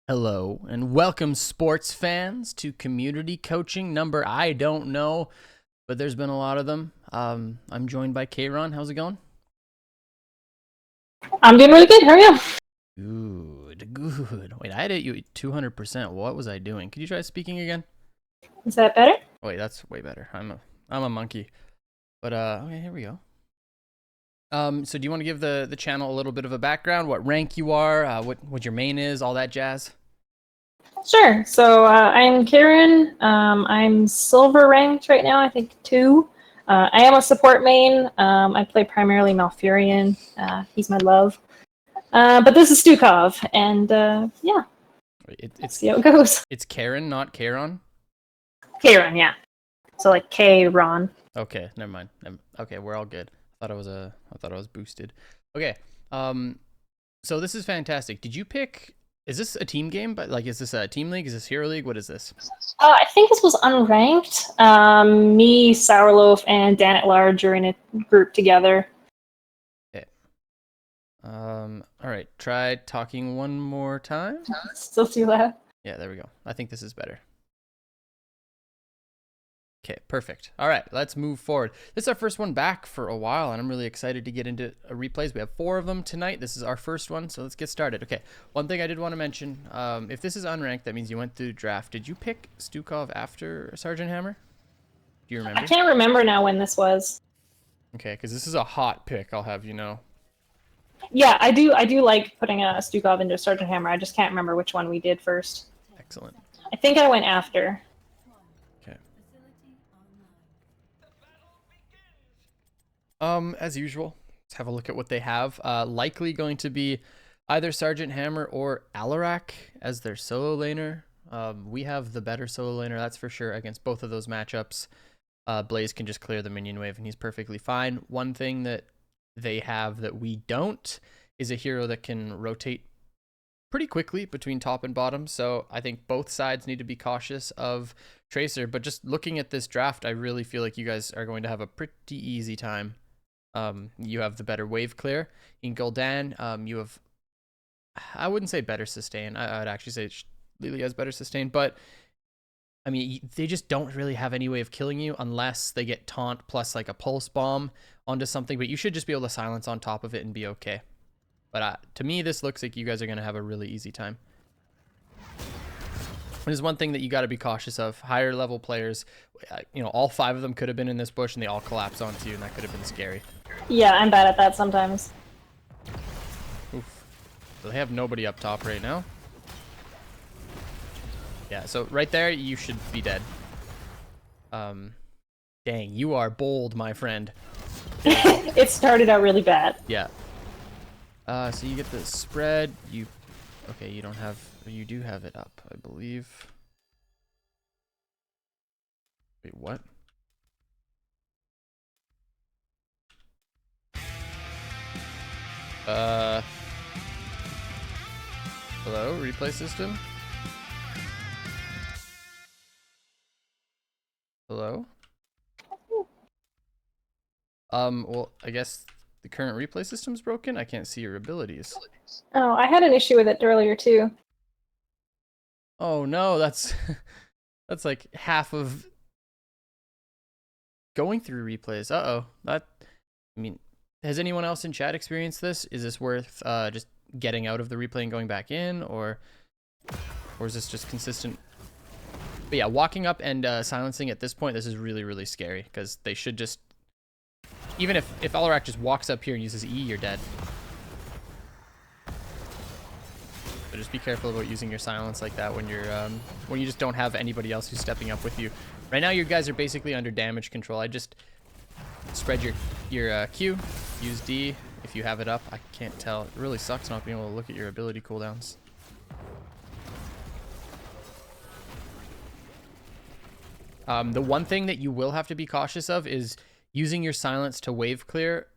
Hello and welcome, sports fans, to community coaching number I don't know, but there's been a lot of them. I'm joined by Kayron. How's it going? I'm doing really good. How are you? Good. Wait, I had it you 200%. What was I doing? Could you try speaking again? Is that better? Wait, that's way better. I'm a monkey. But okay, here we go. So do you want to give the channel a little bit of a background? What rank you are? What your main is? All that jazz. Sure. So I'm Karen. I'm silver ranked right now. I think 2. I am a support main. I play primarily Malfurion. He's my love. But this is Stukov, and yeah, let's see how it goes. It's Karen, not Kayron. Karen, yeah. So like K Ron. Okay, never mind. Okay, we're all good. I thought I was boosted. Okay. So this is fantastic. Did you pick? Is this a team game? But like, is this a team league? Is this hero league? What is this? I think this was unranked. Me, Sourloaf, and Dan at Large are in a group together. Okay. All right. Try talking one more time. Still too loud. Yeah, there we go. I think this is better. Okay, perfect. All right, let's move forward. This is our first one back for a while, and I'm really excited to get into replays. We have 4 of them tonight. This is our first one, so let's get started. Okay, one thing I did want to mention, if this is unranked, that means you went through draft. Did you pick Stukov after Sergeant Hammer? Do you remember? I can't remember now when this was. Okay, because this is a hot pick, I'll have you know. Yeah, I do like putting a Stukov into Sergeant Hammer. I just can't remember which one we did first. Excellent. I think I went after. Okay. As usual, let's have a look at what they have. Likely going to be either Sergeant Hammer or Alarak as their solo laner. We have the better solo laner, that's for sure, against both of those matchups. Blaze can just clear the minion wave and he's perfectly fine. One thing that they have that we don't is a hero that can rotate pretty quickly between top and bottom. So I think both sides need to be cautious of Tracer. But just looking at this draft, I really feel like you guys are going to have a pretty easy time. You have the better wave clear. In Gul'dan, you have, I wouldn't say better sustain. I would actually say Lily has better sustain, but I mean, they just don't really have any way of killing you unless they get taunt plus like a pulse bomb onto something, but you should just be able to silence on top of it and be okay. But to me, this looks like you guys are going to have a really easy time. There's one thing that you got to be cautious of. Higher level players, you know, all 5 of them could have been in this bush and they all collapse onto you, and that could have been scary. Yeah, I'm bad at that sometimes. Oof. So they have nobody up top right now. Yeah, so right there, you should be dead. Dang, you are bold, my friend. It started out really bad. Yeah. So you get the spread. Okay, you don't have, you do have it up, I believe. Wait, what? Hello, replay system? Hello? Well, I guess the current replay system's broken. I can't see your abilities. Oh, I had an issue with it earlier too. Oh no, that's that's like half of going through replays. Uh-oh. I mean, has anyone else in chat experienced this? Is this worth just getting out of the replay and going back in, or is this just consistent? But yeah, walking up and silencing at this point, this is really, really scary because they should just, even if Alarak just walks up here and uses E, you're dead. So just be careful about using your silence like that when you're when you just don't have anybody else who's stepping up with you. Right now, you guys are basically under damage control. I just spread your Q, use D if you have it up. I can't tell. It really sucks not being able to look at your ability cooldowns. The one thing that you will have to be cautious of is using your silence to wave clear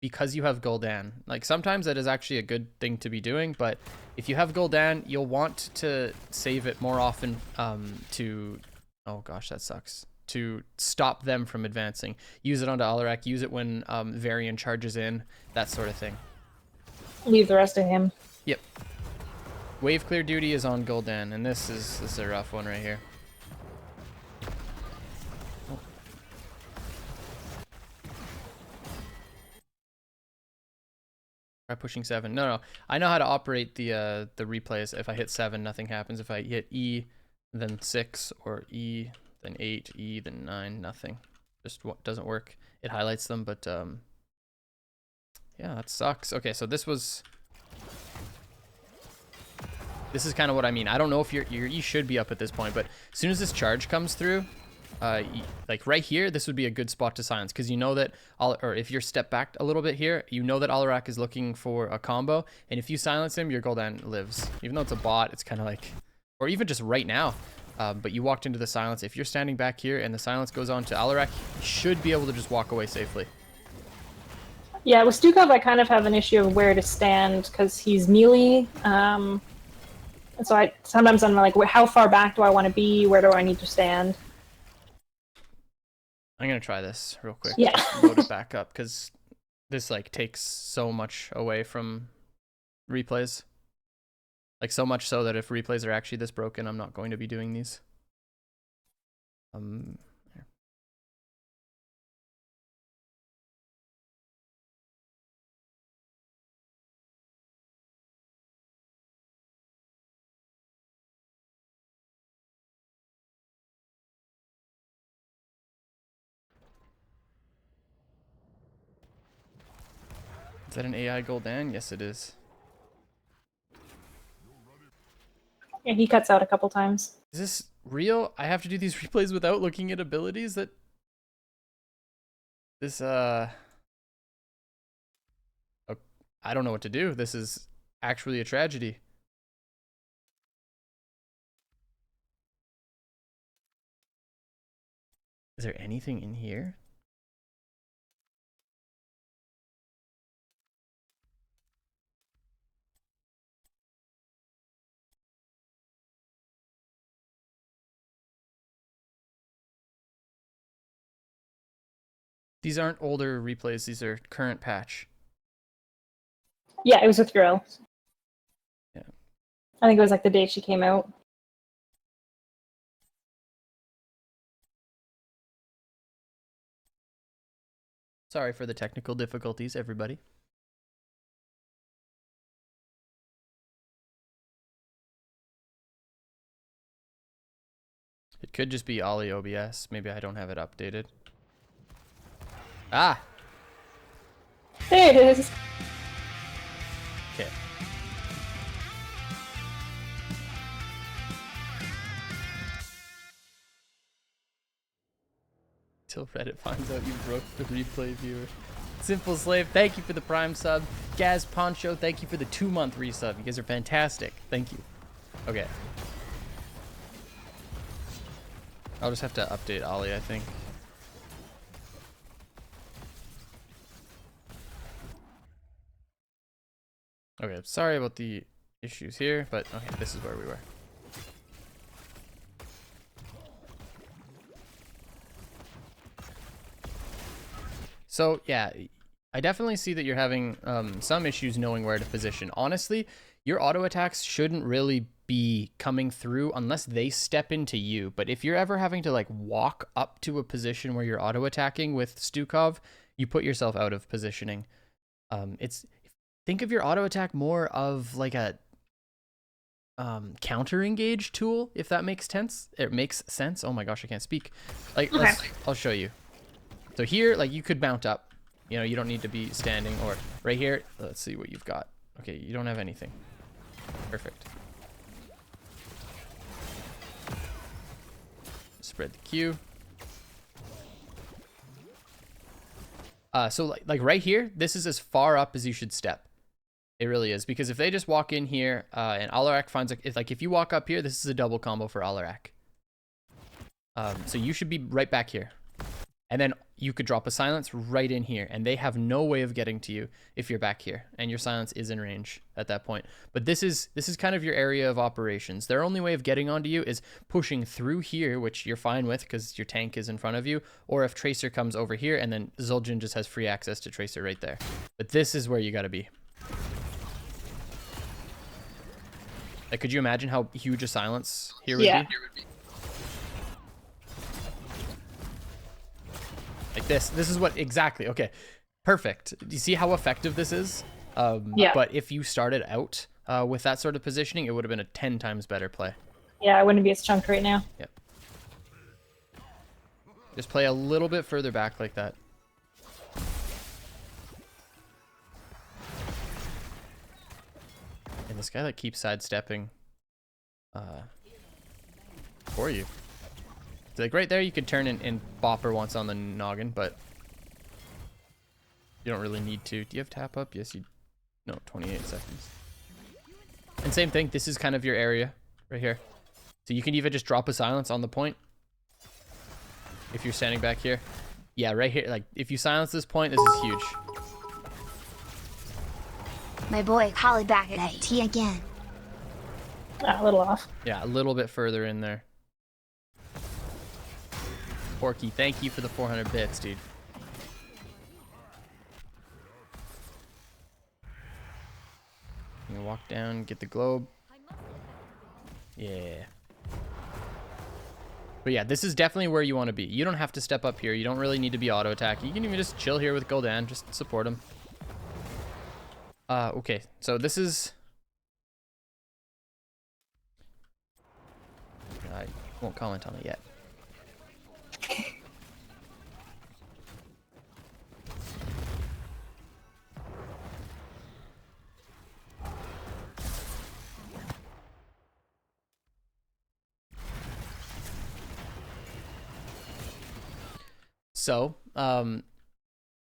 because you have Gul'dan. Like, sometimes that is actually a good thing to be doing, but if you have Gul'dan, you'll want to save it more often to... Oh gosh, that sucks. To stop them from advancing. Use it onto Alarak, use it when Varian charges in, that sort of thing. Leave the rest of him. Yep. Wave clear duty is on Gul'dan, and this is a rough one right here. Oh. Try pushing 7. No. I know how to operate the replays. If I hit 7, nothing happens. If I hit E, then 6, or E, then 8, E, then 9, nothing. Just doesn't work. It highlights them, but yeah, that sucks. Okay, so this is kind of what I mean. I don't know if your E should be up at this point, but as soon as this charge comes through, like right here, this would be a good spot to silence, because you know that, or if you're step back a little bit here, you know that Alarak is looking for a combo, and if you silence him, your Gul'dan lives. Even though it's a bot, it's kind of like, or even just right now, but you walked into the silence. If you're standing back here and the silence goes on to Alarak, you should be able to just walk away safely. Yeah, with Stukov, I kind of have an issue of where to stand because he's melee. And so sometimes I'm like, how far back do I want to be? Where do I need to stand? I'm gonna try this real quick. Yeah. Load it back up, because this like takes so much away from replays. Like so much so that if replays are actually this broken, I'm not going to be doing these. Here. Is that an AI Gul'dan? Yes, it is. Yeah, he cuts out a couple times. Is this real? I have to do these replays without looking at abilities? That this oh, I don't know what to do. This is actually a tragedy. Is there anything in here? These aren't older replays. These are current patch. Yeah, it was with Grill. Yeah. I think it was like the day she came out. Sorry for the technical difficulties, everybody. It could just be Ollie OBS. Maybe I don't have it updated. Ah! There it is. Okay. Till Reddit finds out you broke the replay viewer. Simple Slave, thank you for the Prime sub. Gaz Poncho, thank you for the 2-month resub. You guys are fantastic. Thank you. Okay. I'll just have to update Ollie, I think. Okay, sorry about the issues here, but okay, this is where we were. So yeah, I definitely see that you're having some issues knowing where to position. Honestly, your auto attacks shouldn't really be coming through unless they step into you. But if you're ever having to like walk up to a position where you're auto attacking with Stukov, you put yourself out of positioning. Think of your auto attack more of like a counter engage tool, if that makes sense. It makes sense. Oh my gosh, I can't speak. Like, Okay. I'll show you. So here, like, you could mount up. You know, you don't need to be standing. Or right here, let's see what you've got. Okay, you don't have anything. Perfect. Spread the Q. So like right here, this is as far up as you should step. It really is, because if they just walk in here and Alarak finds if you walk up here, this is a double combo for Alarak. So you should be right back here, and then you could drop a silence right in here, and they have no way of getting to you if you're back here, and your silence is in range at that point. But this is kind of your area of operations. Their only way of getting onto you is pushing through here, which you're fine with because your tank is in front of you, or if Tracer comes over here, and then Zul'jin just has free access to Tracer right there. But this is where you got to be. Like, could you imagine how huge a silence here would Yeah. be? Like this is what exactly. Okay, perfect. Do you see how effective this is? Yeah. But if you started out with that sort of positioning, it would have been a 10 times better play. Yeah, I wouldn't be as chunked right now. Yep. Just play a little bit further back like that. And this guy like keeps sidestepping for you. So, like right there, you could turn and bop her once on the noggin, but you don't really need to. Do you have tap up? Yes, you. No, 28 seconds. And same thing. This is kind of your area right here. So you can even just drop a silence on the point if you're standing back here. Yeah, right here. Like if you silence this point, this is huge. My boy Holly back at IT again. A little off. Yeah, a little bit further in there. Porky, thank you for the 400 bits, dude. You can walk down, get the globe. Yeah. But yeah, this is definitely where you want to be. You don't have to step up here. You don't really need to be auto attack. You can even just chill here with Gul'dan. Just support him. Okay, so this is... I won't comment on it yet. So,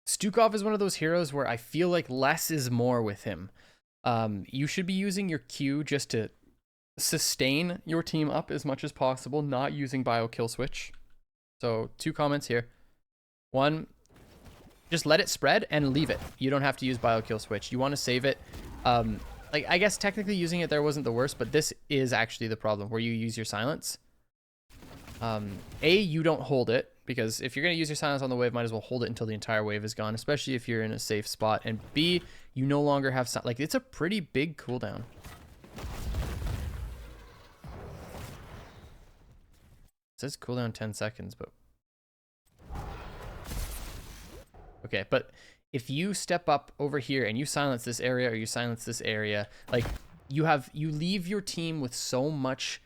Stukov is one of those heroes where I feel like less is more with him. You should be using your Q just to sustain your team up as much as possible, not using bio kill switch. So 2 comments here. 1, just let it spread and leave it. You don't have to use bio kill switch. You want to save it. Like I guess technically using it there wasn't the worst, but this is actually the problem where you use your silence. A, you don't hold it, because if you're going to use your silence on the wave, might as well hold it until the entire wave is gone, especially if you're in a safe spot. And B, you no longer have... Like, it's a pretty big cooldown. It says cooldown 10 seconds, but... Okay, but if you step up over here and you silence this area or you silence this area, like, you leave your team with so much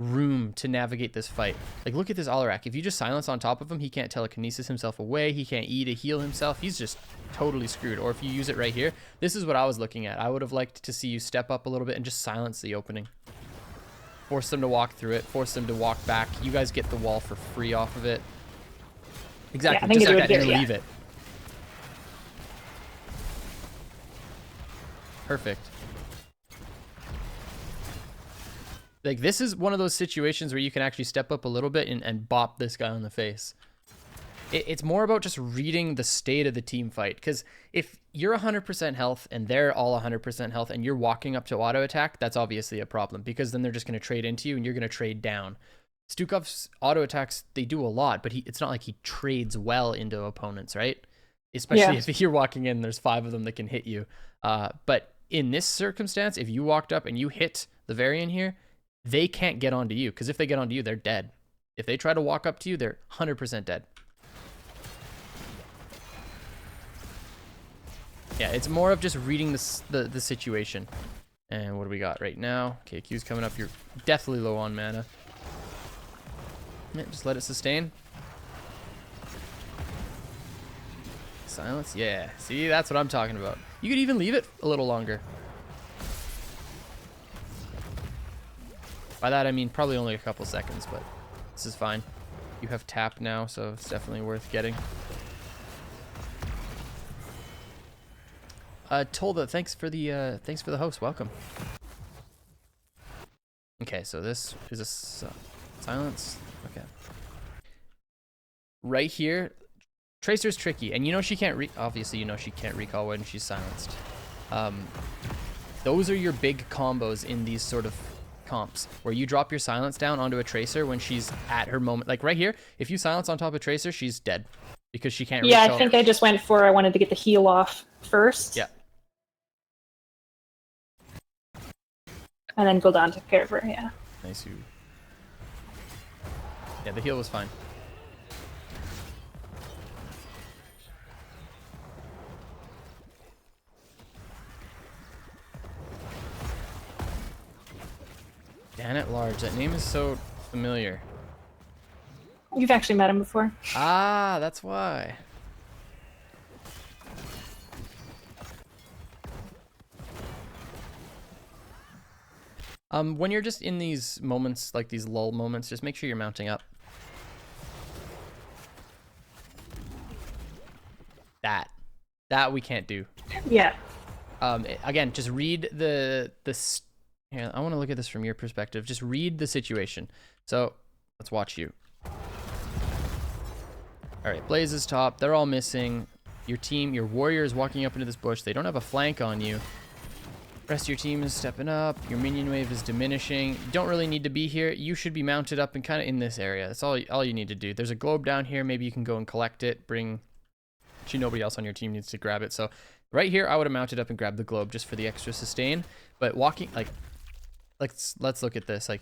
room to navigate this fight. Like, look at this Alarak. If you just silence on top of him, he can't telekinesis himself away. He can't E to heal himself. He's just totally screwed. Or if you use it right here, this is what I was looking at. I would have liked to see you step up a little bit and just silence the opening. Force them to walk through it. Force them to walk back. You guys get the wall for free off of it. Exactly. Yeah, just like that, here, and yeah. leave it. Perfect. Like, this is one of those situations where you can actually step up a little bit and bop this guy on the face. It's more about just reading the state of the team fight. Because if you're 100% health and they're all 100% health and you're walking up to auto attack, that's obviously a problem. Because then they're just going to trade into you and you're going to trade down. Stukov's auto attacks, they do a lot, but it's not like he trades well into opponents, right? Especially if you're walking in, there's 5 of them that can hit you. But in this circumstance, if you walked up and you hit the Varian here, they can't get onto you, because if they get onto you, they're dead. If they try to walk up to you, they're 100% dead. Yeah, it's more of just reading the situation. And what do we got right now? Okay, Q's coming up. You're deathly low on mana. Yeah, just let it sustain. Silence. Yeah, see, that's what I'm talking about. You could even leave it a little longer. By that, I mean probably only a couple seconds, but this is fine. You have tap now, so it's definitely worth getting. Tolda, thanks for the host. Welcome. Okay, so this is a silence. Okay. Right here, Tracer's tricky, and you know she can't obviously you know she can't recall when she's silenced. Those are your big combos in these sort of comps, where you drop your silence down onto a Tracer when she's at her moment. Like right here, if you silence on top of Tracer, she's dead because she can't. Yeah, I think I just went for, I wanted to get the heal off first. Yeah. And then Gul'dan took care of her, yeah. Nice. Yeah, the heal was fine. Dan at Large. That name is so familiar. You've actually met him before. Ah, that's why. When you're just in these moments, like these lull moments, just make sure you're mounting up. That we can't do. Yeah. Again, just read the here, I want to look at this from your perspective. Just read the situation. So let's watch you. All right, Blaze is top. They're all missing. Your team, your warrior is walking up into this bush. They don't have a flank on you. Rest of your team is stepping up. Your minion wave is diminishing. You don't really need to be here. You should be mounted up and kind of in this area. That's all you need to do. There's a globe down here. Maybe you can go and collect it. Actually, nobody else on your team needs to grab it. So right here, I would have mounted up and grabbed the globe just for the extra sustain. But walking, like, let's look at this. Like,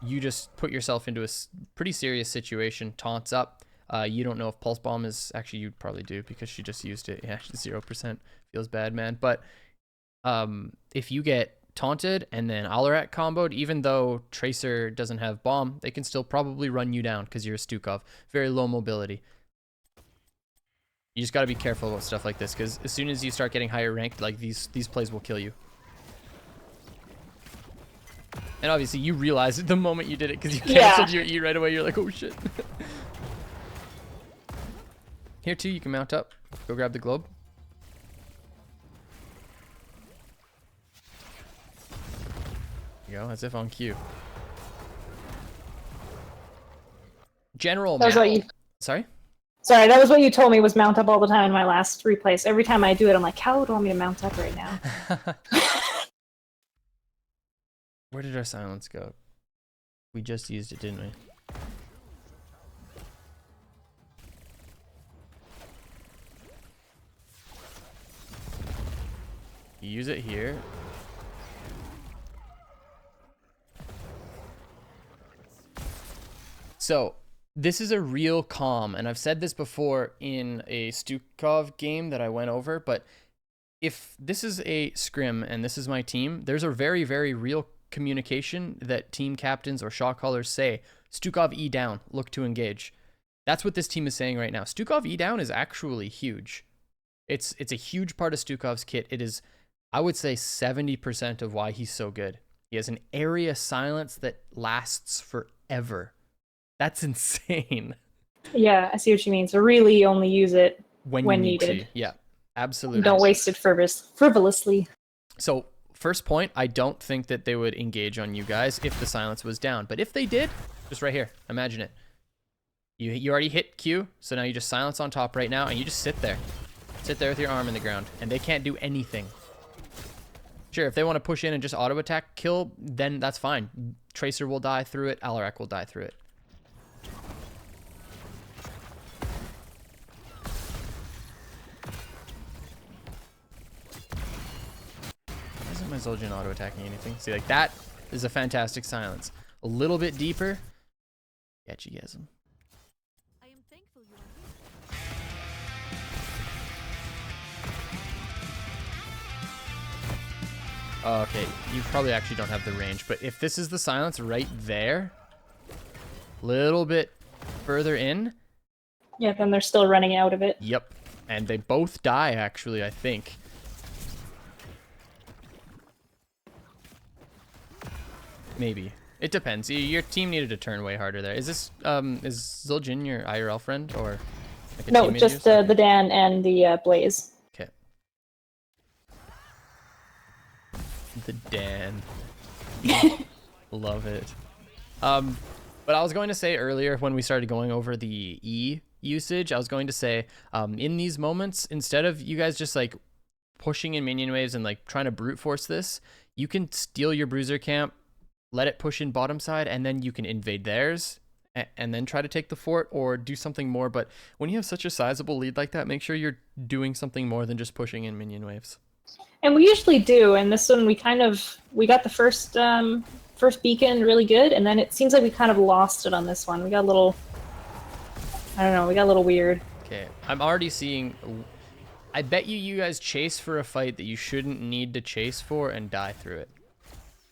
you just put yourself into a pretty serious situation. Taunts up. You don't know if Pulse Bomb is... Actually, you probably do because she just used it. Yeah, 0%. Feels bad, man. But if you get taunted and then Alarak comboed, even though Tracer doesn't have bomb, they can still probably run you down because you're a Stukov. Very low mobility. You just got to be careful about stuff like this because as soon as you start getting higher ranked, like these plays will kill you. And obviously you realized it the moment you did it because you canceled your E right away. You're like, oh shit. Here too, you can mount up. Go grab the globe. There you go, as if on cue. General That was what you... Sorry, that was what you told me was mount up all the time in my last replays. Every time I do it, I'm like, how do you want me to mount up right now? Where did our silence go? We just used it, didn't we? You use it here. So this is a real calm, and I've said this before in a Stukov game that I went over, but if this is a scrim and this is my team, there's a very, very real communication that team captains or shot callers say. Stukov E down, look to engage. That's what this team is saying right now. Stukov E down is actually huge. It's a huge part of Stukov's kit. It is, I would say, 70% of why he's so good. He has an area silence that lasts forever. That's insane. Yeah, I see what you mean. So really only use it when needed. To. Yeah, absolutely. Don't waste it frivolously. So first point, I don't think that they would engage on you guys if the silence was down. But if they did, just right here, imagine it. You already hit Q, so now you just silence on top right now, and you just sit there. Sit there with your arm in the ground, and they can't do anything. Sure, if they want to push in and just auto attack kill, then that's fine. Tracer will die through it, Alarak will die through it. Why isn't my Zul'jin auto attacking anything? See, like that is a fantastic silence. A little bit deeper. Catchygasm. I am thankful you are here. Oh, okay, you probably actually don't have the range, but if this is the silence right there, little bit further in. Yeah, then they're still running out of it. Yep, and they both die actually, I think. Maybe. It depends. Your team needed to turn way harder there. Is this is Zul'jin your IRL friend or like a No, teammate just of yours? the Dan and the Blaze. Okay. The Dan. Love it. But I was going to say earlier when we started going over the E usage, I was going to say in these moments, instead of you guys just like pushing in minion waves and like trying to brute force this, you can steal your bruiser camp, let it push in bottom side, and then you can invade theirs and then try to take the fort or do something more. But when you have such a sizable lead like that, make sure you're doing something more than just pushing in minion waves. And we usually do, and this one we got the first beacon really good, and then it seems like we kind of lost it on this one. We got a little, I don't know, we got a little weird. Okay, I'm already seeing. I bet you guys chase for a fight that you shouldn't need to chase for and die through it.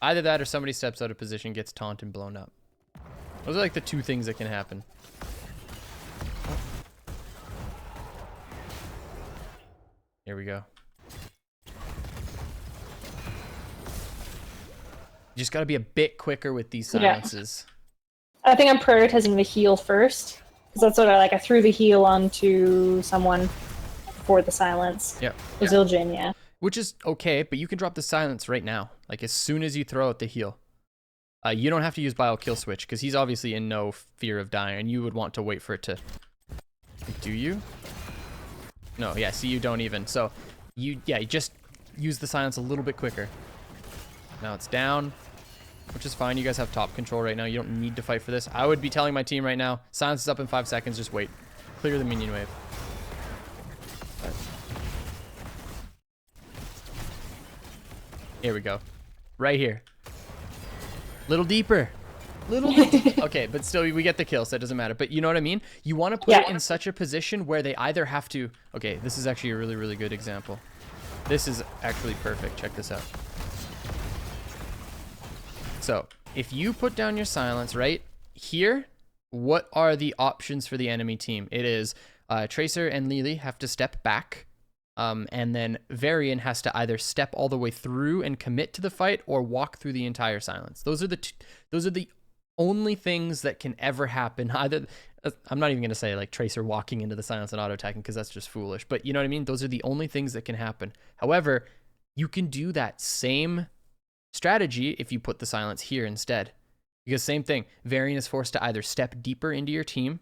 Either that or somebody steps out of position, gets taunted and blown up. Those are like the two things that can happen. Here we go. You just got to be a bit quicker with these silences. Yeah. I think I'm prioritizing the heal first, because that's what I like. I threw the heal onto someone for the silence. Yep. It was Il'jin, yeah. Which is okay, but you can drop the silence right now. Like as soon as you throw out the heal. You don't have to use Bio Kill Switch, because he's obviously in no fear of dying, and you would want to wait for it to... Do you? No, yeah, see, you don't even. So, you just use the silence a little bit quicker. Now it's down, which is fine. You guys have top control right now. You don't need to fight for this. I would be telling my team right now, silence is up in 5 seconds, just wait. Clear the minion wave. Right. Here we go. Right here. Little deeper. Okay, but still we get the kill, so it doesn't matter. But you know what I mean? You want to put it in such a position where they either have to... Okay, this is actually a really, really good example. This is actually perfect. Check this out. So, if you put down your silence right here, what are the options for the enemy team? It is Tracer and Lily have to step back. And then Varian has to either step all the way through and commit to the fight or walk through the entire silence. Those are the only things that can ever happen. Either I'm not even going to say like Tracer walking into the silence and auto attacking because that's just foolish, but you know what I mean? Those are the only things that can happen. However, you can do that same strategy if you put the silence here instead. Because same thing, Varian is forced to either step deeper into your team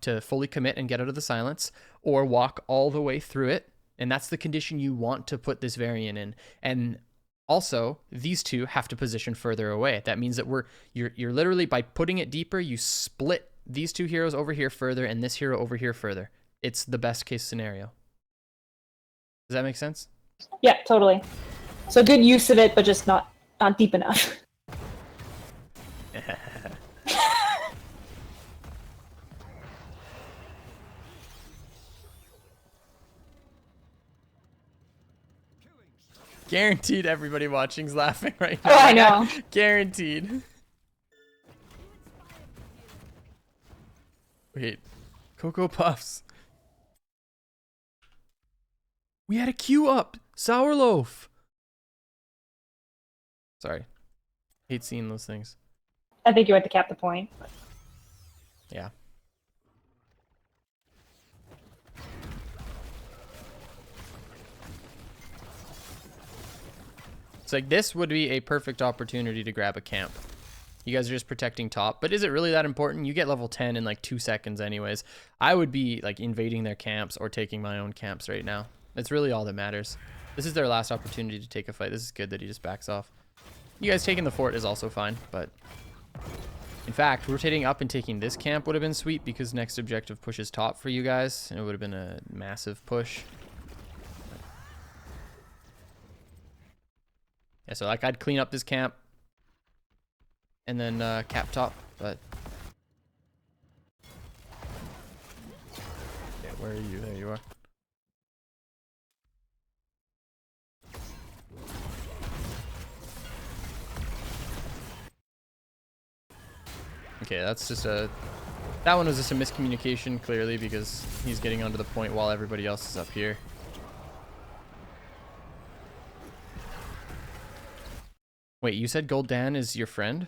to fully commit and get out of the silence, or walk all the way through it. And that's the condition you want to put this Varian in. And also, these two have to position further away. That means that you're literally, by putting it deeper, you split these two heroes over here further and this hero over here further. It's the best case scenario. Does that make sense? Yeah, totally. So good use of it, but just not deep enough. Guaranteed everybody watching's laughing right now. Oh, I know. Guaranteed. Wait. Cocoa Puffs. We had a queue up. Sour Loaf. Sorry. Hate seeing those things. I think you had to cap the point. Yeah. It's like this would be a perfect opportunity to grab a camp. You guys are just protecting top, but is it really that important? You get level 10 in like 2 seconds anyways. I would be like invading their camps or taking my own camps right now. That's really all that matters. This is their last opportunity to take a fight. This is good that he just backs off. You guys taking the fort is also fine, but in fact, rotating up and taking this camp would have been sweet because next objective pushes top for you guys, and it would have been a massive push. Yeah, so like I'd clean up this camp and then cap top, but yeah, where are you? There you are. Okay, that's just that one was just a miscommunication, clearly, because he's getting onto the point while everybody else is up here. Wait, you said Gul'dan is your friend?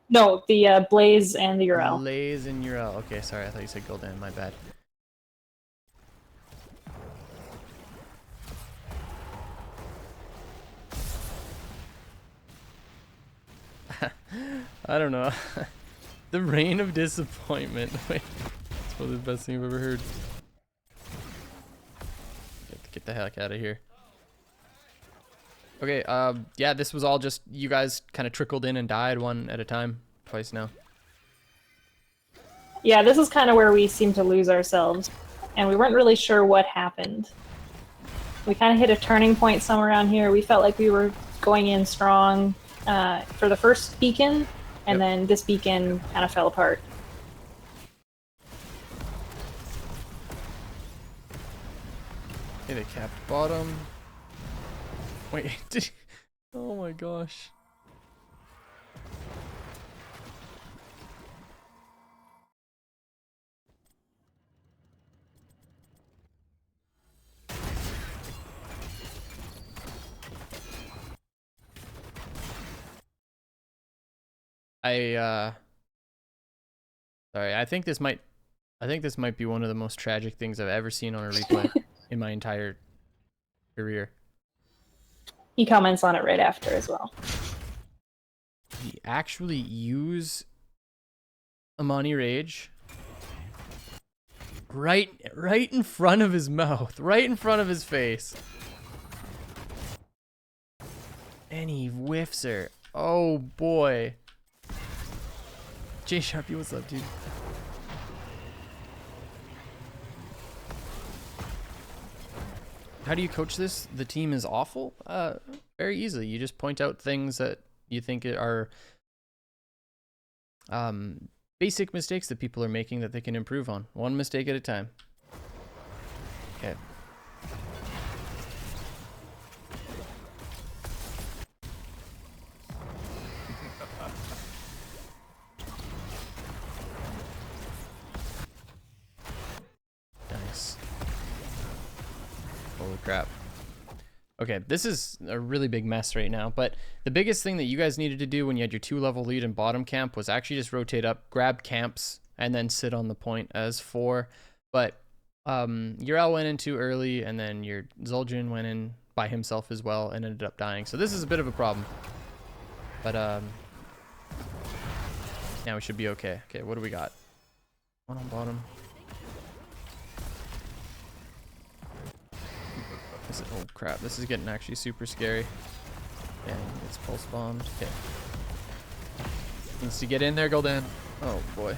No, the Blaze and the Urel. Blaze and Urel. Okay, sorry, I thought you said Gul'dan. My bad. I don't know. The Reign of Disappointment. Wait, that's probably the best thing I've ever heard. Get the heck out of here. Okay, yeah, this was all just you guys kind of trickled in and died one at a time, twice now. Yeah, this is kind of where we seem to lose ourselves, and we weren't really sure what happened. We kind of hit a turning point somewhere around here. We felt like we were going in strong for the first beacon, and then this beacon kind of fell apart. Okay, they capped bottom. Wait, did... Oh my gosh. Sorry, I think this might be one of the most tragic things I've ever seen on a replay in my entire career. He comments on it right after as well. He actually use Amani Rage right in front of his mouth, right in front of his face. And he whiffs her. Oh boy. J Sharpie, what's up, dude? How do you coach this? The team is awful? Very easily. You just point out things that you think are basic mistakes that people are making that they can improve on. One mistake at a time. Okay. Nice. Holy crap. Okay, this is a really big mess right now, but the biggest thing that you guys needed to do when you had your 2-level lead in bottom camp was actually just rotate up, grab camps, and then sit on the point as 4. But your L went in too early, and then your Zul'jin went in by himself as well and ended up dying. So this is a bit of a problem. But now we should be okay. Okay, what do we got? One on bottom. Oh crap, this is getting actually super scary. And it's pulse bombed. Okay. Needs to get in there, Gul'dan. Oh boy.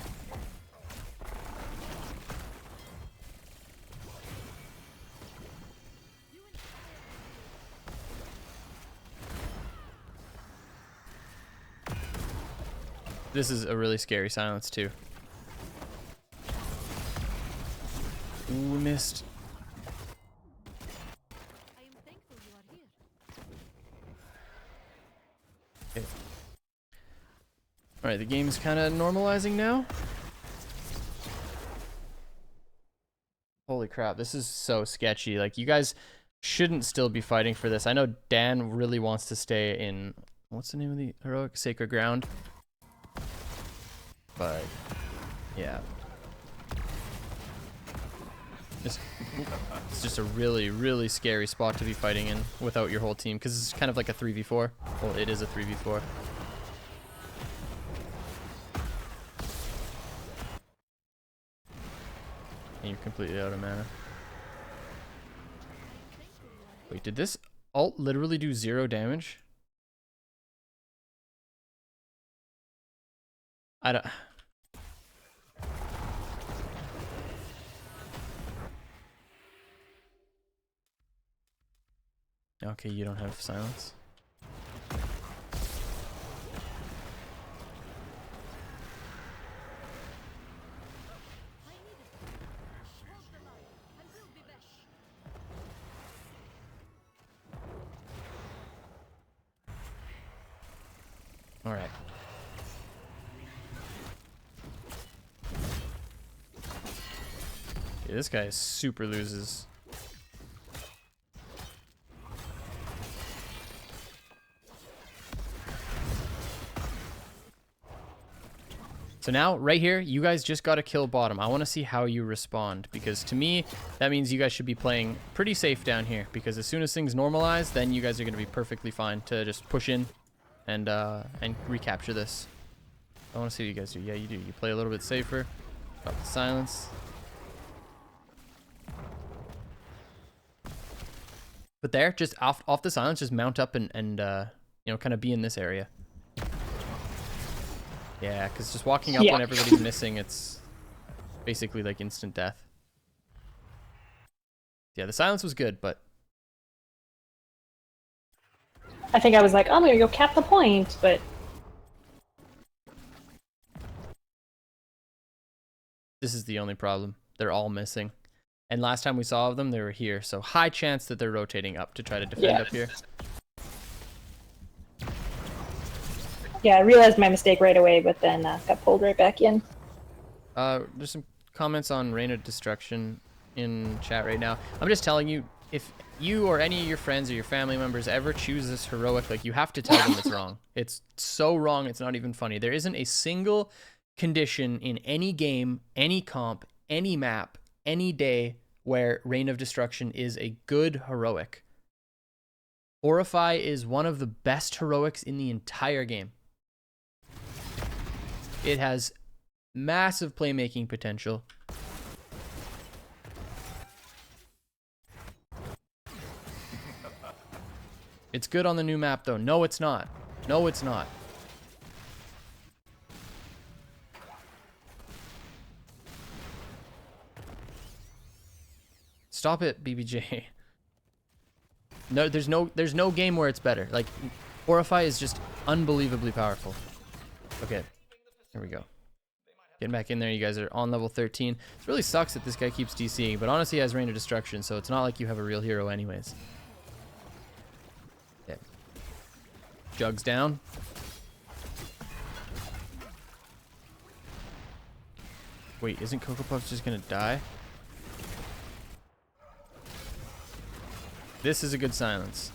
This is a really scary silence too. Ooh, we missed. Okay. Alright, the game's kind of normalizing now. Holy crap, this is so sketchy. Like, you guys shouldn't still be fighting for this. I know Dan really wants to stay in... What's the name of the heroic? Sacred Ground. But, yeah. It's just a really, really scary spot to be fighting in without your whole team, because it's kind of like a 3v4. Well, it is a 3v4. And you're completely out of mana. Wait, did this ult literally do 0 damage? I don't... Okay, you don't have silence. All right. Okay, this guy super loses. So now, right here, you guys just got to kill bottom. I want to see how you respond, because to me, that means you guys should be playing pretty safe down here, because as soon as things normalize, then you guys are going to be perfectly fine to just push in and recapture this. I want to see what you guys do. Yeah, you do. You play a little bit safer. Drop the silence. But there, just off the silence, just mount up and you know, kind of be in this area. Yeah, because just walking up when everybody's missing, it's basically like instant death. Yeah, the silence was good, but I think I was like, oh, I'm gonna go cap the point, but This is the only problem. They're all missing. And last time we saw them, they were here. So high chance that they're rotating up to try to defend Yeah. up here. yeah, I realized my mistake right away, but then got pulled right back in. There's some comments on Reign of Destruction in chat right now. I'm just telling you, if you or any of your friends or your family members ever choose this heroic, like, you have to tell them it's wrong. It's so wrong, it's not even funny. There isn't a single condition in any game, any comp, any map, any day where Reign of Destruction is a good heroic. Horrify is one of the best heroics in the entire game. It has massive playmaking potential. It's good on the new map, though. No, it's not. No, it's not. Stop it, BBJ. No, there's no game where it's better. Like, Horrify is just unbelievably powerful. Okay, here we go. Getting back in there, you guys are on level 13. It really sucks that this guy keeps DCing, but honestly he has Reign of Destruction, so it's not like you have a real hero anyways. Okay. Jugs down. Wait, isn't Cocoa Puffs just gonna die? This is a good silence.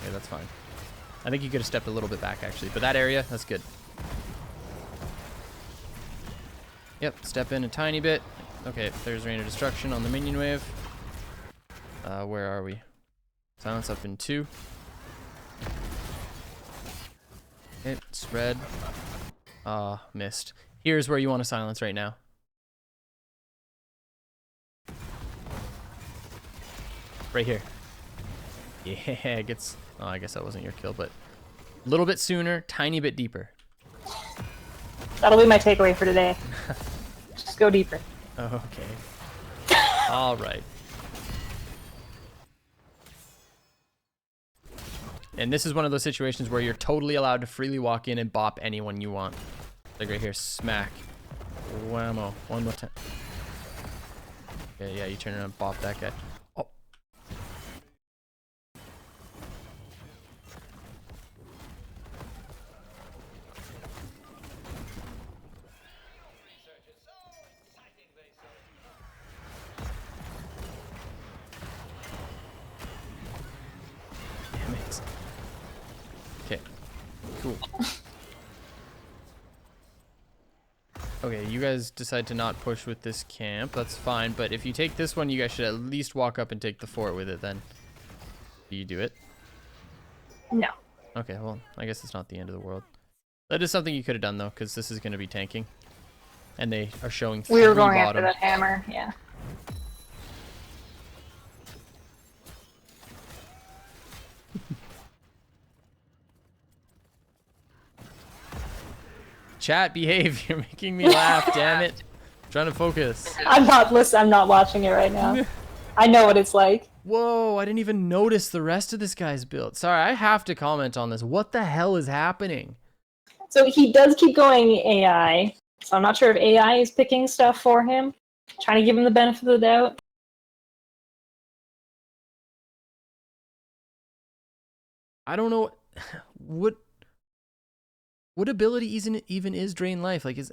Okay, that's fine. I think you could have stepped a little bit back, actually. But that area, that's good. Yep, step in a tiny bit. Okay, there's Reign of Destruction on the minion wave. Where are we? Silence up in 2. Okay, spread. Missed. Here's where you want to silence right now. Right here. Yeah, it gets... Oh, I guess that wasn't your kill, but a little bit sooner, tiny bit deeper. That'll be my takeaway for today. Just go deeper. Okay. All right. And this is one of those situations where you're totally allowed to freely walk in and bop anyone you want. Like right here, smack. Whammo. One more time. Okay, yeah, you turn around and bop that guy. Oh. Damn it. Okay, cool. Okay, you guys decide to not push with this camp. That's fine, but if you take this one, you guys should at least walk up and take the fort with it then. Do you do it? No. Okay, well, I guess it's not the end of the world. That is something you could have done, though, because this is going to be tanking. And they are showing 3 We were going after bottom. that hammer, yeah. Chat, behave. You're making me laugh, damn it. I'm trying to focus. I'm not watching it right now. I know what it's like. Whoa, I didn't even notice the rest of this guy's build. Sorry, I have to comment on this. What the hell is happening? So he does keep going AI. So I'm not sure if AI is picking stuff for him. Trying to give him the benefit of the doubt. I don't know what ability even is Drain Life? Like, is...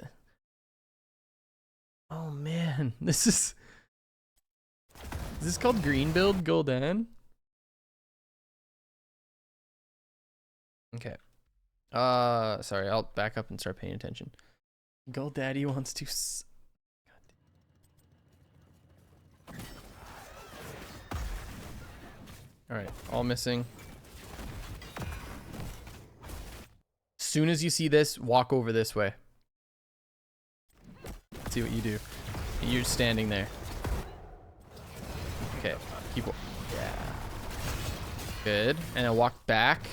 Oh man, this is this called Green Build Gul'dan? Okay. Sorry, I'll back up and start paying attention. Daddy wants to Alright, all missing. Soon as you see this, walk over this way. Let's see what you do. You're standing there. Okay, yeah. Good. And I'll walk back.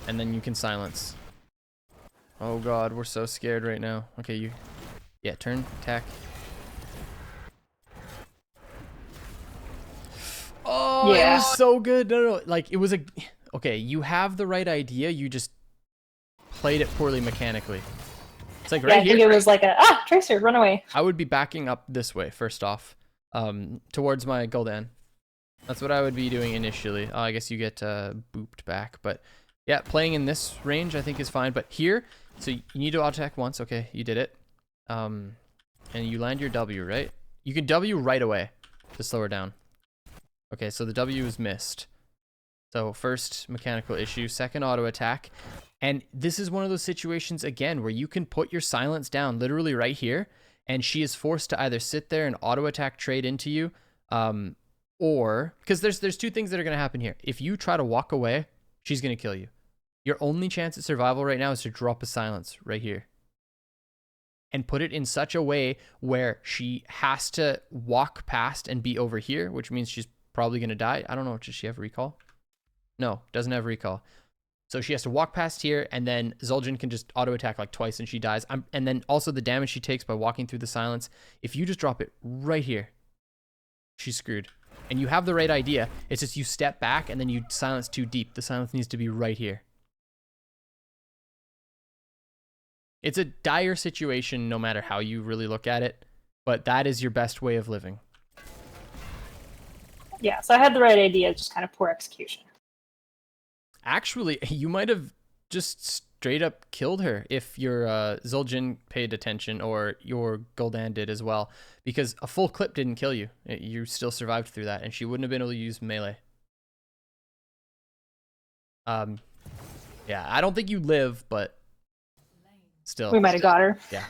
And then you can silence. Oh god, we're so scared right now. Okay, yeah, turn, attack. Oh, yeah. It was so good. No, like, it was okay, you have the right idea. You just played it poorly mechanically. It's like Yeah, right I think here. it was like Tracer, run away. I would be backing up this way first off, towards my Gul'dan. That's what I would be doing initially. I guess you get booped back, but yeah, playing in this range I think is fine. But here, so you need to auto attack once. Okay, you did it. And you land your W, right? You can W right away to slow her down. Okay, so the W is missed. So first mechanical issue, second auto attack. And this is one of those situations again where you can put your silence down literally right here, and she is forced to either sit there and auto attack trade into you, or because there's two things that are going to happen here. If you try to walk away, she's going to kill you. Your only chance at survival right now is to drop a silence right here and put it in such a way where she has to walk past and be over here, which means she's probably going to die. I don't know. Does she have recall? No, doesn't have recall. So she has to walk past here, and then Zul'jin can just auto attack like twice and she dies. And then also the damage she takes by walking through the silence. If you just drop it right here, she's screwed. And you have the right idea. It's just you step back and then you silence too deep. The silence needs to be right here. It's a dire situation no matter how you really look at it, but that is your best way of living. Yeah, so I had the right idea, just kind of poor execution. Actually, you might have just straight up killed her if your Zul'jin paid attention, or your Gul'dan did as well, because a full clip didn't kill you. You still survived through that, and she wouldn't have been able to use melee. Yeah, I don't think you live, but still. We might have got her. Yeah.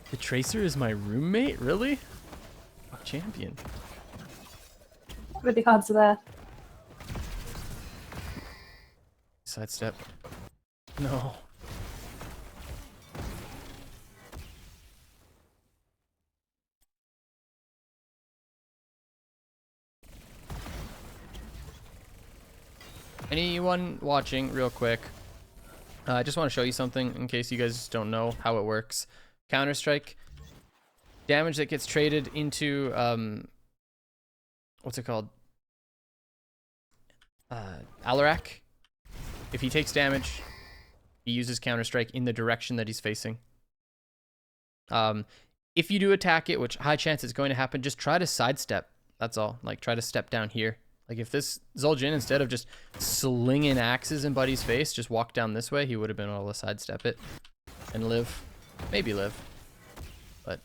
The Tracer is my roommate? Really? Champion. What are the odds of that? Sidestep. No. Anyone watching, real quick, I just want to show you something in case you guys don't know how it works. Counter-Strike. Damage that gets traded into, what's it called? Alarak. If he takes damage, he uses Counter-Strike in the direction that he's facing. If you do attack it, which high chance it's going to happen, just try to sidestep. That's all. Like, try to step down here. Like, if this Zul'jin, instead of just slinging axes in Buddy's face, just walked down this way, he would have been able to sidestep it and live. Maybe live. But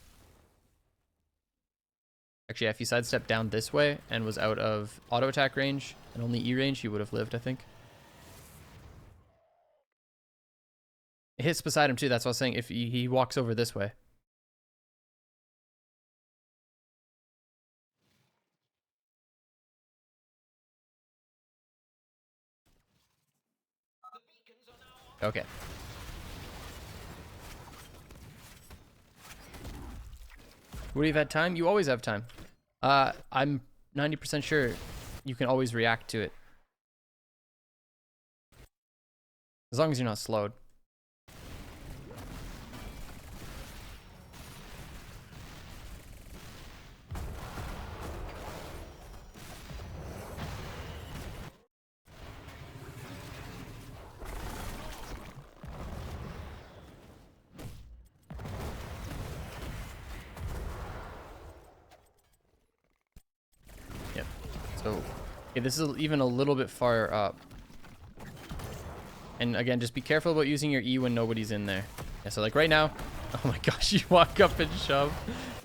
actually, if he sidestepped down this way and was out of auto attack range and only E range, he would have lived, I think. It hits beside him too. That's what I was saying. If he walks over this way. Okay. Would you have had time? You always have time. I'm 90% sure you can always react to it. As long as you're not slowed. Yep. So, okay, this is even a little bit far up. And again, just be careful about using your E when nobody's in there. Yeah, so like right now, oh my gosh, you walk up and shove.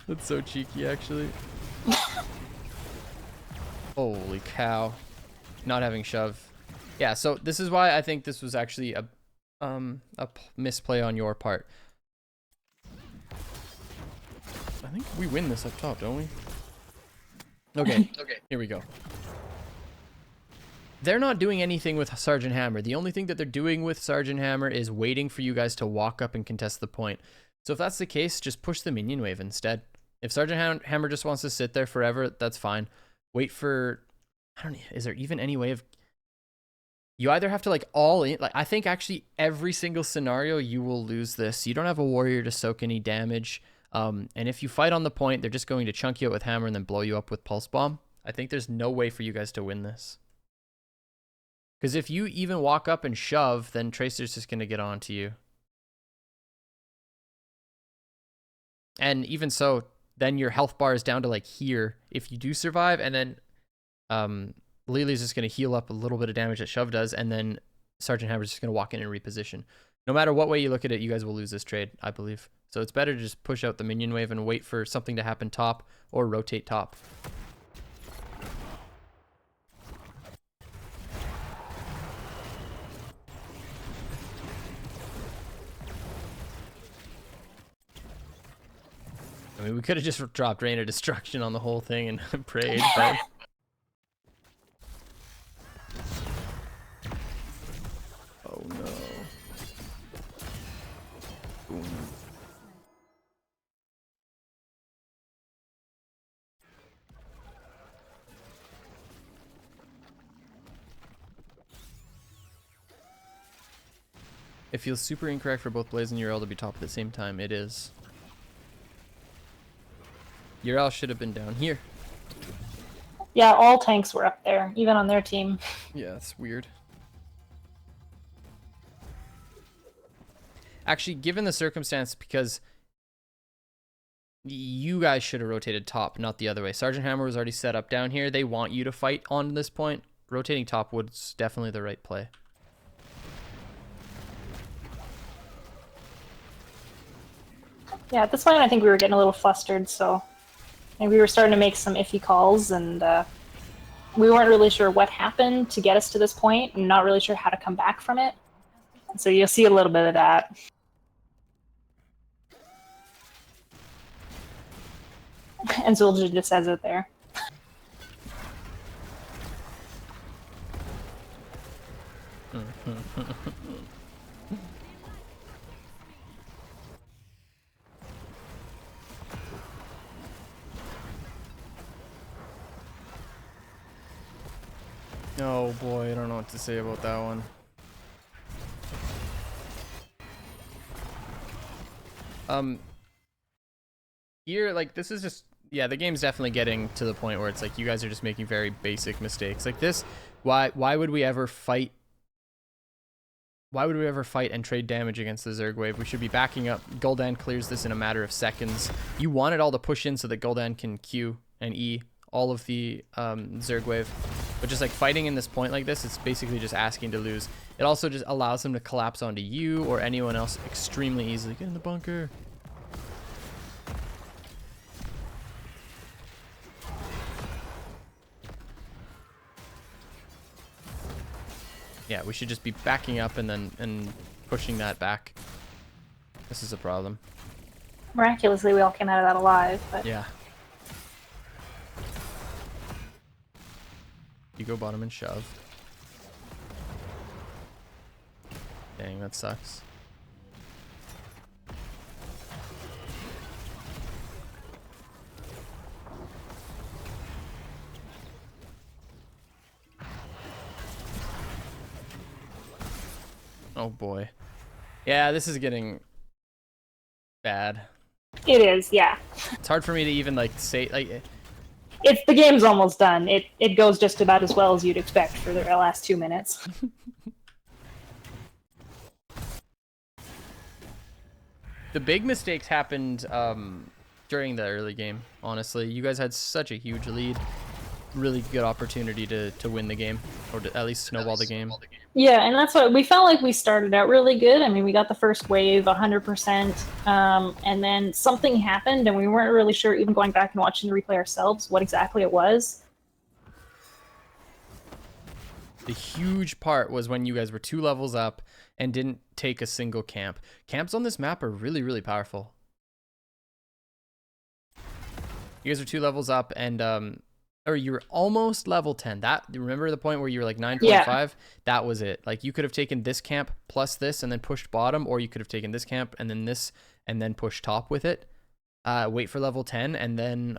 That's so cheeky, actually. Holy cow. Not having shove. Yeah, so this is why I think this was actually a misplay on your part. I think we win this up top, don't we? Okay, here we go. They're not doing anything with Sergeant Hammer. The only thing that they're doing with Sergeant Hammer is waiting for you guys to walk up and contest the point. So if that's the case, just push the minion wave instead. If Sergeant Hammer just wants to sit there forever, that's fine. Wait for... I don't know, is there even any way of... You either have to like all in... Like, I think actually every single scenario you will lose this. You don't have a warrior to soak any damage. And if you fight on the point, they're just going to chunk you out with hammer and then blow you up with pulse bomb. I think there's no way for you guys to win this. Because if you even walk up and shove, then Tracer's just going to get onto you. And even so, then your health bar is down to like here if you do survive. And then Lily's just going to heal up a little bit of damage that shove does. And then Sergeant Hammer's just going to walk in and reposition. No matter what way you look at it, you guys will lose this trade, I believe. So it's better to just push out the minion wave and wait for something to happen top or rotate top. I mean, we could have just dropped Rain of Destruction on the whole thing and prayed, but... Oh no. Boom. It feels super incorrect for both Blaze and Uriel to be top at the same time. It is. Uriel should have been down here. Yeah, all tanks were up there, even on their team. Yeah, it's weird. Actually, given the circumstance, because you guys should have rotated top, not the other way. Sergeant Hammer was already set up down here. They want you to fight on this point. Rotating top was definitely the right play. Yeah, at this point I think we were getting a little flustered, so maybe we were starting to make some iffy calls, and we weren't really sure what happened to get us to this point, and not really sure how to come back from it. So you'll see a little bit of that. And Zulja just says it there. Oh boy, I don't know what to say about that one. Here, like, this is just, yeah, the game's definitely getting to the point where it's like you guys are just making very basic mistakes. Like this, why would we ever fight? Why would we ever fight and trade damage against the Zerg wave? We should be backing up. Gul'dan clears this in a matter of seconds. You want it all to push in so that Gul'dan can Q and E all of the Zerg wave. But just like fighting in this point like this, it's basically just asking to lose. It also just allows them to collapse onto you or anyone else extremely easily. Get in the bunker. Yeah, we should just be backing up and pushing that back. This is a problem. Miraculously, we all came out of that alive, but... Yeah. You go bottom and shove. Dang, that sucks. Oh boy. Yeah, this is getting bad. It is, yeah. It's hard for me to even like say like It's the game's almost done. It goes just about as well as you'd expect for the last 2 minutes. The big mistakes happened during the early game, honestly. You guys had such a huge lead. Really good opportunity to win the game, or to at least snowball the game. Yeah, and that's what we felt like. We started out really good. I mean, we got the first wave 100%, and then something happened, and we weren't really sure, even going back and watching the replay ourselves, what exactly it was. The huge part was when you guys were 2 levels up and didn't take a single camp. Camps on this map are really, really powerful. You guys are 2 levels up and or you were almost level 10. That, remember the point where you were like 9.5? Yeah. That was it. Like you could have taken this camp plus this and then pushed bottom, or you could have taken this camp and then this and then pushed top with it. Wait for level 10 and then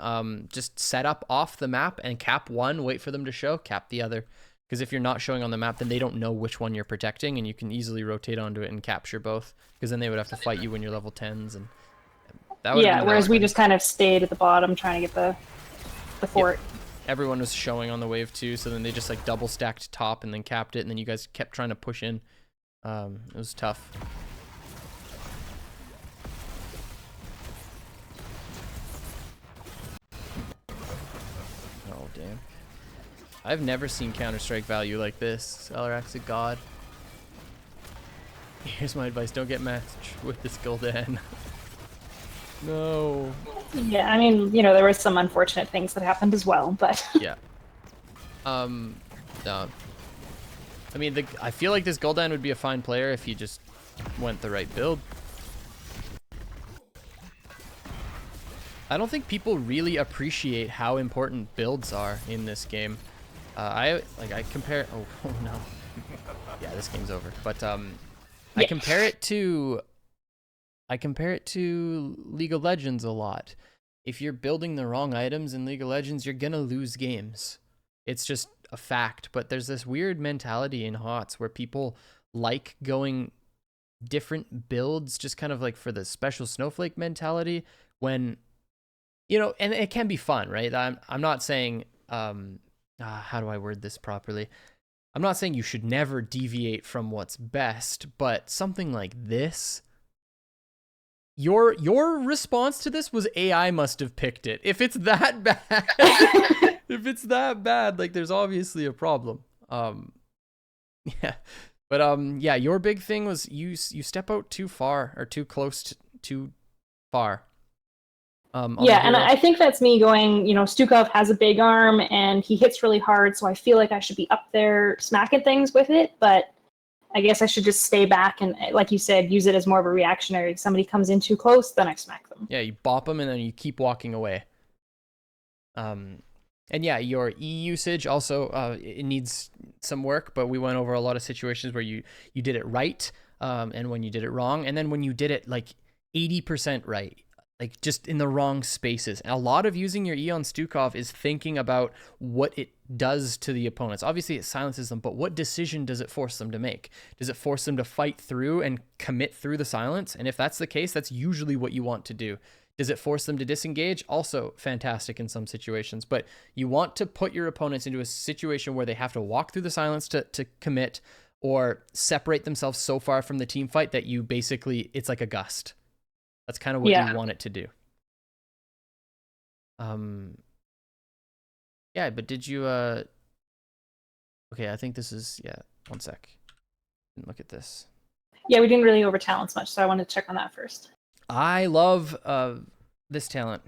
just set up off the map and cap one, wait for them to show, cap the other. Because if you're not showing on the map, then they don't know which one you're protecting, and you can easily rotate onto it and capture both. Because then they would have to fight you when you're level 10s. And That would Yeah, whereas we just kind of stayed at the bottom trying to get the fort. Everyone was showing on the wave too, so then they just like double stacked top and then capped it, and then you guys kept trying to push in. It was tough. Oh damn! I've never seen Counter-Strike value like this. Alarak's a god. Here's my advice: don't get matched with this Gul'dan. No. Yeah, I mean, you know, there were some unfortunate things that happened as well, but Yeah. No. I mean, I feel like this Gul'dan would be a fine player if he just went the right build. I don't think people really appreciate how important builds are in this game. I compare. Oh no. Yeah, this game's over. But I compare it to League of Legends a lot. If you're building the wrong items in League of Legends, you're gonna lose games. It's just a fact. But there's this weird mentality in HOTS where people like going different builds just kind of like for the special snowflake mentality when, you know, and it can be fun, right? I'm not saying, how do I word this properly? I'm not saying you should never deviate from what's best, but something like this, your response to this was AI must have picked it. If it's that bad, if it's that bad, like there's obviously a problem. Yeah. But yeah, your big thing was you step out too far or too close to too far. yeah, and I think that's me going, you know, Stukov has a big arm and he hits really hard, so I feel like I should be up there smacking things with it, but I guess I should just stay back and, like you said, use it as more of a reactionary. If somebody comes in too close, then I smack them. Yeah, you bop them and then you keep walking away. And yeah, your E usage also, it needs some work, but we went over a lot of situations where you did it right, and when you did it wrong, and then when you did it like 80% right, like just in the wrong spaces. And a lot of using your E on Stukov is thinking about what it does to the opponents. Obviously it silences them, but what decision does it force them to make? Does it force them to fight through and commit through the silence? And if that's the case, that's usually what you want to do. Does it force them to disengage? Also fantastic in some situations, but you want to put your opponents into a situation where they have to walk through the silence to commit, or separate themselves so far from the team fight that you basically, it's like a gust. That's kind of what you want it to do. Yeah, but did you, okay, I think this is, yeah, one sec. Look at this. Yeah, we didn't really over talents much, so I wanted to check on that first. I love this talent.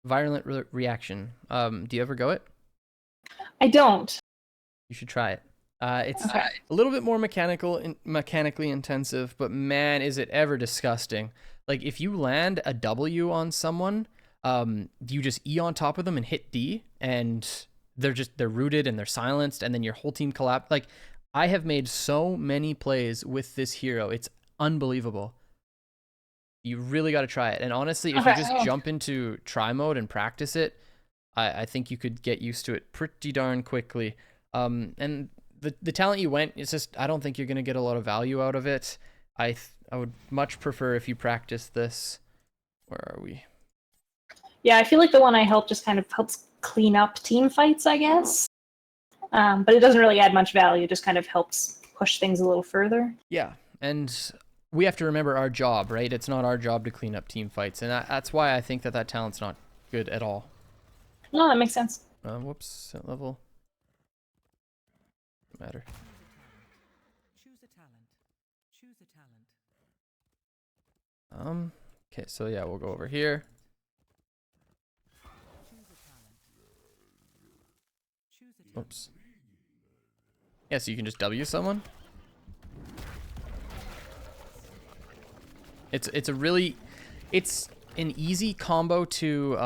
Violent reaction. Do you ever go it? I don't. You should try it. It's a little bit more mechanically intensive, but man, is it ever disgusting. Like if you land a W on someone, you just E on top of them and hit D, and they're rooted and they're silenced, and then your whole team collapse. Like I have made so many plays with this hero. It's unbelievable. You really got to try it. And honestly, if you just jump into try mode and practice it, I think you could get used to it pretty darn quickly. And the talent you went, it's just, I don't think you're going to get a lot of value out of it. I would much prefer if you practice this. Where are we? Yeah, I feel like the one I helped just kind of helps clean up team fights, I guess. But it doesn't really add much value. It just kind of helps push things a little further. Yeah, and we have to remember our job, right? It's not our job to clean up team fights, and that's why I think that talent's not good at all. No, that makes sense. Whoops, level. Matter. Choose a talent. Choose a talent. Okay, so yeah, we'll go over here. Oops. Yeah, so you can just W someone. It's an easy combo to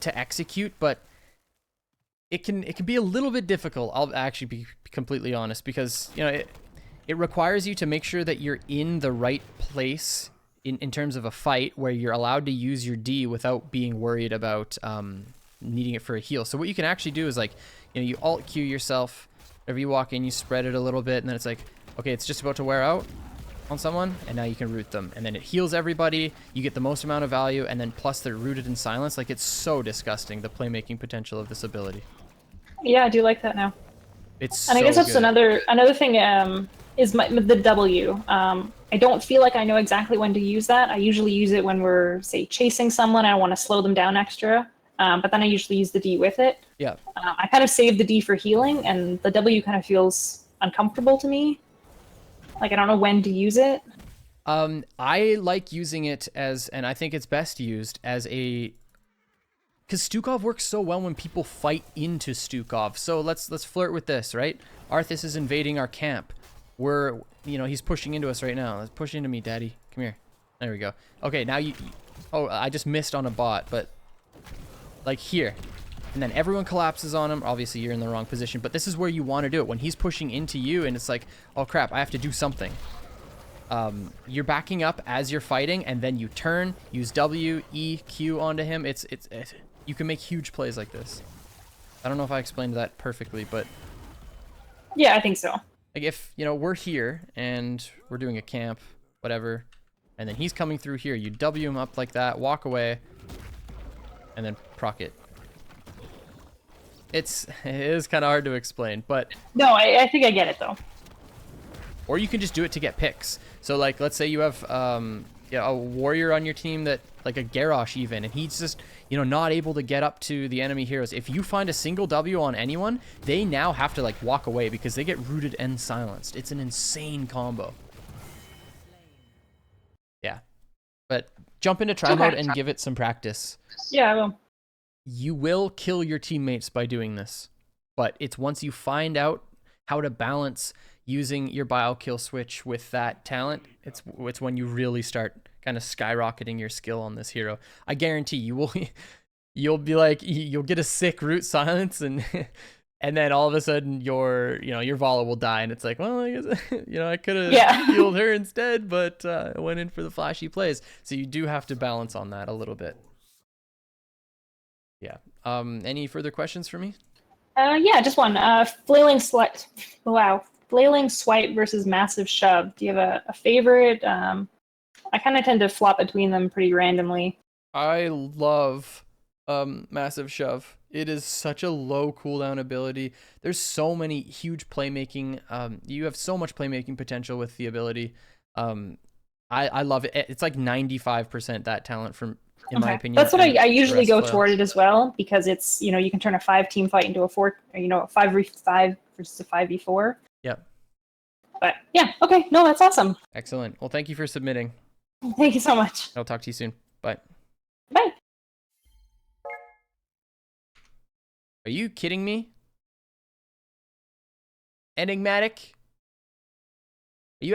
execute, but it can be a little bit difficult. I'll actually be completely honest, because you know it requires you to make sure that you're in the right place in terms of a fight where you're allowed to use your D without being worried about needing it for a heal. So what you can actually do is, like, you know, you alt Q yourself. Whenever you walk in, you spread it a little bit, and then it's like, okay, it's just about to wear out. on someone, and now you can root them. And then it heals everybody. You get the most amount of value, and then plus they're rooted in silence. Like, it's so disgusting, the playmaking potential of this ability. Yeah, I do like that now. It's And I so guess that's good. another thing is the W. I don't feel like I know exactly when to use that. I usually use it when we're, say, chasing someone. I want to slow them down extra, but then I usually use the D with it. Yeah. I kind of save the D for healing, and the W kind of feels uncomfortable to me. Like, I don't know when to use it. I like using it as, and I think it's best used as a, because Stukov works so well when people fight into Stukov. So let's flirt with this, right? Arthas is invading our camp. We're, he's pushing into us right now. Let's push into me, daddy. Come here. There we go. Okay, now oh, I just missed on a bot, but like here. And then everyone collapses on him. Obviously, you're in the wrong position, but this is where you want to do it. When he's pushing into you and it's like, oh crap, I have to do something. You're backing up as you're fighting, and then you turn, use W, E, Q onto him. You can make huge plays like this. I don't know if I explained that perfectly, but Yeah, I think so. like if, we're here and we're doing a camp, whatever, and then he's coming through here, you W him up like that, walk away, and then proc it. It is kind of hard to explain, but... No, I think I get it, though. Or you can just do it to get picks. So, like, let's say you have a warrior on your team that, like a Garrosh even, and he's just, not able to get up to the enemy heroes. If you find a single W on anyone, they now have to, like, walk away because they get rooted and silenced. It's an insane combo. Yeah. But jump into try mode and give it some practice. Yeah, I will. You will kill your teammates by doing this, but it's once you find out how to balance using your bio kill switch with that talent, it's when you really start kind of skyrocketing your skill on this hero. I guarantee you'll be like, you'll get a sick root silence, and and then all of a sudden your Vala will die, and it's like, well, I guess I could have healed her instead, but I went in for the flashy plays. So you do have to balance on that a little bit. Yeah. Any further questions for me? Yeah, just one. Flailing swipe. Wow. Flailing swipe versus massive shove. Do you have a favorite? I kind of tend to flop between them pretty randomly. I love massive shove. It is such a low cooldown ability. There's so many huge playmaking. You have so much playmaking potential with the ability. I love it. It's like 95% that talent from, in my opinion. That's what I usually go flail. toward it as well, because it's, you can turn a 5-team fight into a 4, a 5v5 versus a 5v4. Yep. But yeah, okay, no, that's awesome. Excellent. Well, thank you for submitting. Thank you so much. I'll talk to you soon. Bye. Bye. Are you kidding me? Enigmatic?